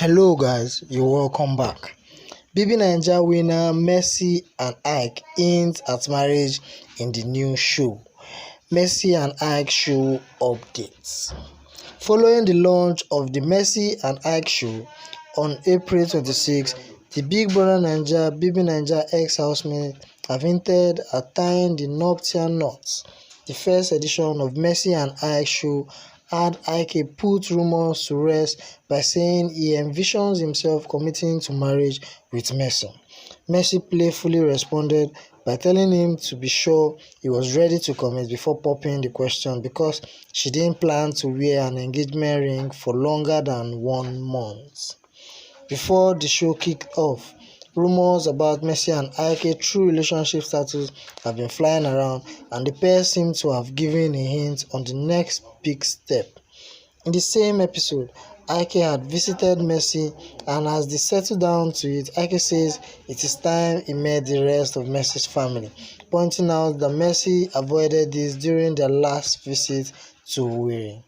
Hello guys, you're welcome back. BBNaija winner Mercy and Ike hint at marriage in the new show. Mercy and Ike show updates. Following the launch of the Mercy and Ike show on April 26, the Big Brother Naija BBNaija ex-housemates have hinted at tying the nuptial knots. The first edition of Mercy and Ike show had Ike put rumors to rest by saying he envisions himself committing to marriage with Mercy. Mercy playfully responded by telling him to be sure he was ready to commit before popping the question because she didn't plan to wear an engagement ring for longer than 1 month. Before the show kicked off, rumors about Mercy and Ike's true relationship status have been flying around, and the pair seem to have given a hint on the next big step. In the same episode, Ike had visited Mercy, and as they settled down to it, Ike says it is time he met the rest of Mercy's family, pointing out that Mercy avoided this during their last visit to Owerri.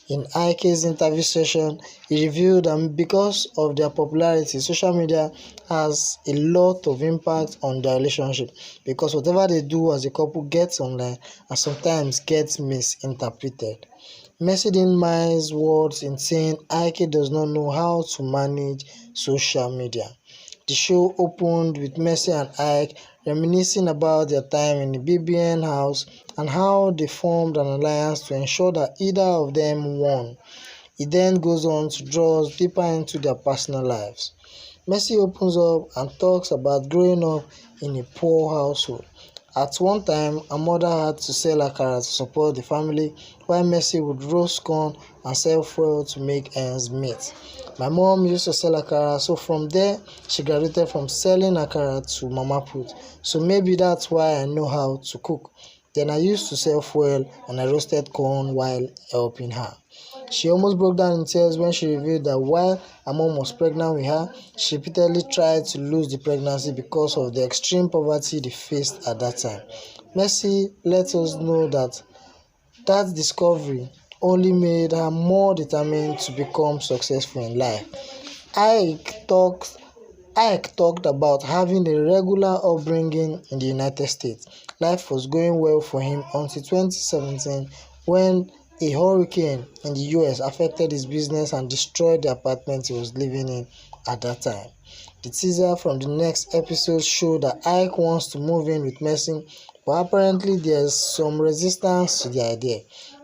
In Ike's interview session, he revealed that because of their popularity, social media has a lot of impact on their relationship because whatever they do as a couple gets online and sometimes gets misinterpreted. Mercy didn't mince words in saying Ike does not know how to manage social media. The show opened with Mercy and Ike reminiscing about their time in the BBN house and how they formed an alliance to ensure that either of them won. It then goes on to draw us deeper into their personal lives. Mercy opens up and talks about growing up in a poor household. At one time, her mother had to sell akara to support the family, while Mercy would roast corn and sell fuel to make ends meet. My mom used to sell akara, so from there, she graduated from selling akara to mama put. So maybe that's why I know how to cook. Then I used to sell fuel and I roasted corn while helping her. She almost broke down in tears when she revealed that while her mom was pregnant with her, she repeatedly tried to lose the pregnancy because of the extreme poverty they faced at that time. Mercy let us know that discovery only made her more determined to become successful in life. Ike talked about having a regular upbringing in the United States. Life was going well for him until 2017 when a hurricane in the US affected his business and destroyed the apartment he was living in at that time. The teaser from the next episode showed that Ike wants to move in with Mercy, but apparently there's some resistance to the idea.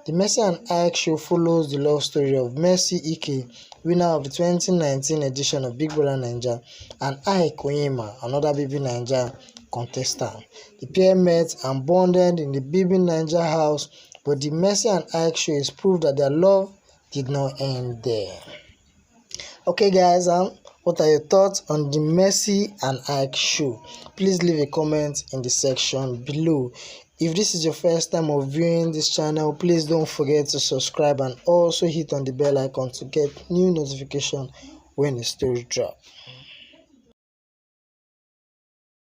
The Mercy and Ike show follows the love story of Mercy Ike, winner of the 2019 edition of Big Brother Naija, and Ike Onyema, another BBNaija contestant. The pair met and bonded in the BBNaija house, but the Mercy and Ike show is proof that their love did not end there. Okay guys, what are your thoughts on the Mercy and Ike show? Please leave a comment in the section below. If this is your first time of viewing this channel, please don't forget to subscribe and also hit on the bell icon to get new notification when a story drops.